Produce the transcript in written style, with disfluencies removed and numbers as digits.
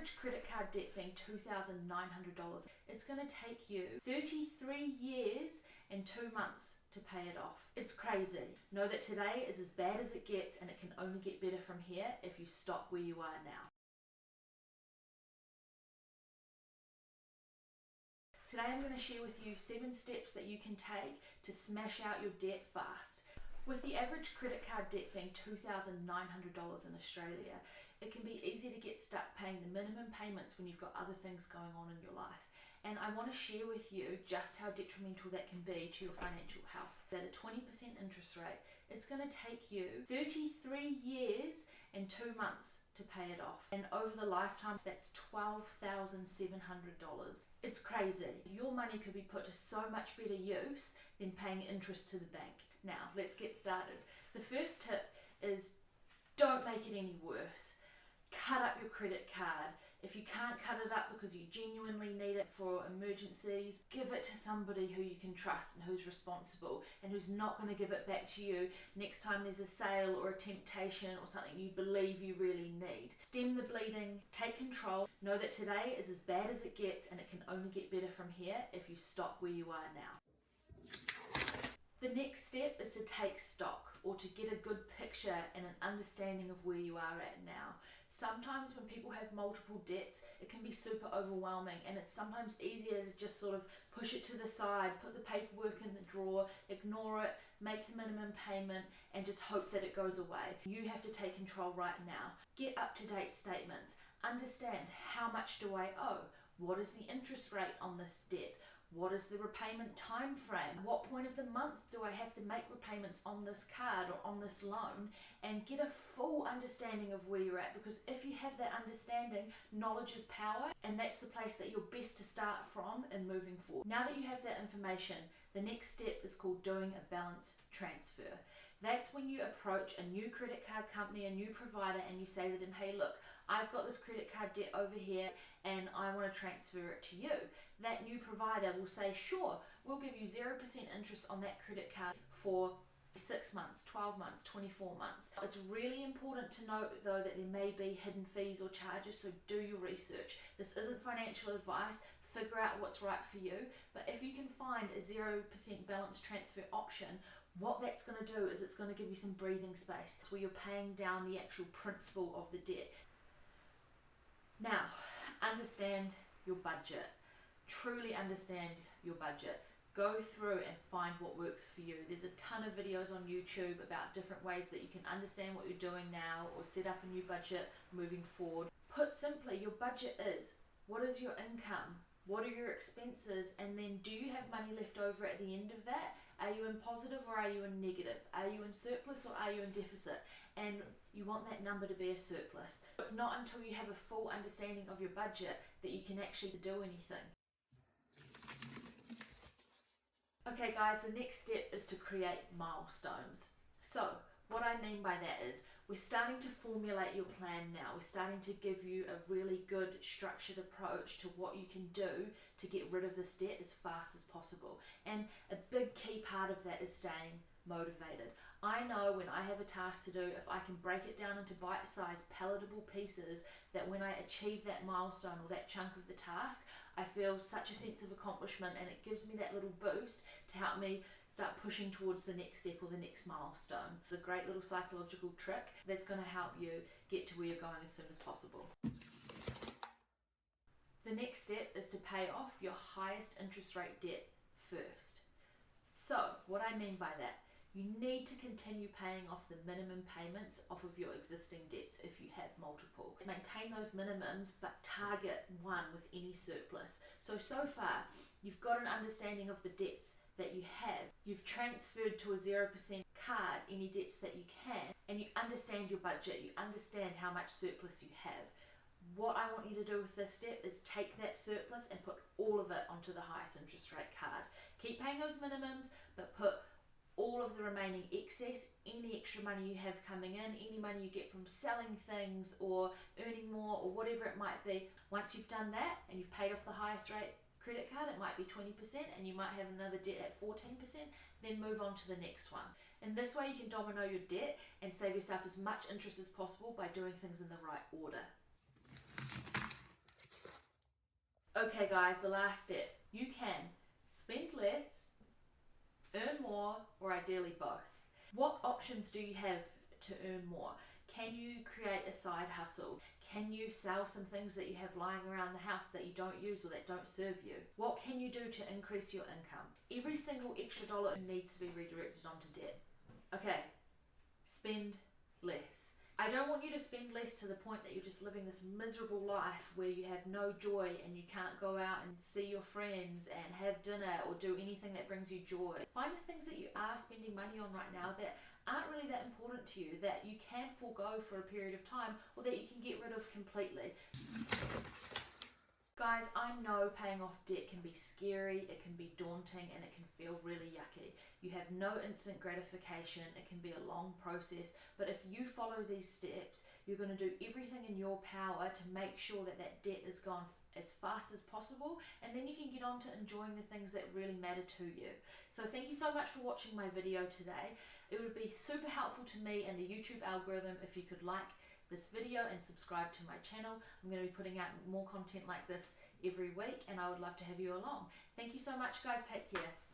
average credit card debt being $2,900, it's going to take you 33 years and 2 months to pay it off. It's crazy. Know that today is as bad as it gets, and it can only get better from here if you stop where you are now. Today I'm going to share with you 7 steps that you can take to smash out your debt fast. With the average credit card debt being $2,900 in Australia, it can be easy to get stuck paying the minimum payments when you've got other things going on in your life. And I want to share with you just how detrimental that can be to your financial health. At a 20% interest rate, it's going to take you 33 years and 2 months to pay it off. And over the lifetime, that's $12,700. It's crazy. Your money could be put to so much better use than paying interest to the bank. Now, let's get started. The first tip is don't make it any worse. Cut up your credit card. If you can't cut it up because you genuinely need it for emergencies, give it to somebody who you can trust and who's responsible and who's not going to give it back to you next time there's a sale or a temptation or something you believe you really need. Stem the bleeding, take control. Know that today is as bad as it gets, and it can only get better from here if you stop where you are now. The next step is to take stock, or to get a good picture and an understanding of where you are at now. Sometimes when people have multiple debts, it can be super overwhelming, and it's sometimes easier to just sort of push it to the side, put the paperwork in the drawer, ignore it, make the minimum payment, and just hope that it goes away. You have to take control right now. Get up-to-date statements. Understand, how much do I owe? What is the interest rate on this debt? What is the repayment time frame? What point of the month do I have to make repayments on this card or on this loan? And get a full understanding of where you're at, because if you have that understanding, knowledge is power, and that's the place that you're best to start from in moving forward. Now that you have that information, the next step is called doing a balance transfer. That's when you approach a new credit card company, a new provider, and you say to them, hey, look, I've got this credit card debt over here and I want to transfer it to you. That new provider will say, sure, we'll give you 0% interest on that credit card for 6 months, 12 months, 24 months. It's really important to note though that there may be hidden fees or charges, so do your research. This isn't financial advice. Figure out what's right for you. But if you can find a 0% balance transfer option, what that's going to do is it's going to give you some breathing space where you're paying down the actual principal of the debt. Now, understand your budget. Truly understand your budget. Go through and find what works for you. There's a ton of videos on YouTube about different ways that you can understand what you're doing now or set up a new budget moving forward. Put simply, your budget is, what is your income? What are your expenses? And then do you have money left over at the end of that? Are you in positive or are you in negative? Are you in surplus or are you in deficit? And you want that number to be a surplus. It's not until you have a full understanding of your budget that you can actually do anything. Okay guys, the next step is to create milestones. So what I mean by that is we're starting to formulate your plan now. We're starting to give you a really good structured approach to what you can do to get rid of this debt as fast as possible. And a big key part of that is staying motivated. I know when I have a task to do, if I can break it down into bite-sized palatable pieces, that when I achieve that milestone or that chunk of the task, I feel such a sense of accomplishment, and it gives me that little boost to help me start pushing towards the next step or the next milestone. It's a great little psychological trick that's going to help you get to where you're going as soon as possible. The next step is to pay off your highest interest rate debt first. So what I mean by that, you need to continue paying off the minimum payments off of your existing debts if you have multiple. Maintain those minimums, but target one with any surplus. So far, you've got an understanding of the debts that you have. You've transferred to a 0% card any debts that you can, and you understand your budget. You understand how much surplus you have. What I want you to do with this step is take that surplus and put all of it onto the highest interest rate card. Keep paying those minimums, but put all of the remaining excess, any extra money you have coming in, any money you get from selling things or earning more or whatever it might be. Once you've done that and you've paid off the highest rate credit card, it might be 20% and you might have another debt at 14%, then move on to the next one. In this way you can domino your debt and save yourself as much interest as possible by doing things in the right order. Okay guys, the last step. You can spend less, earn more, or ideally both. What options do you have to earn more? Can you create a side hustle? Can you sell some things that you have lying around the house that you don't use or that don't serve you? What can you do to increase your income? Every single extra dollar needs to be redirected onto debt. Okay, spend less. I don't want you to spend less to the point that you're just living this miserable life where you have no joy and you can't go out and see your friends and have dinner or do anything that brings you joy. Find the things that you are spending money on right now that aren't really that important to you, that you can forego for a period of time or that you can get rid of completely. Guys, I know paying off debt can be scary, it can be daunting, and it can feel really yucky. You have no instant gratification, it can be a long process, but if you follow these steps, you're going to do everything in your power to make sure that that debt is gone as fast as possible, and then you can get on to enjoying the things that really matter to you. So thank you so much for watching my video today. It would be super helpful to me and the YouTube algorithm if you could like this video and subscribe to my channel. I'm going to be putting out more content like this every week, and I would love to have you along. Thank you so much guys, take care.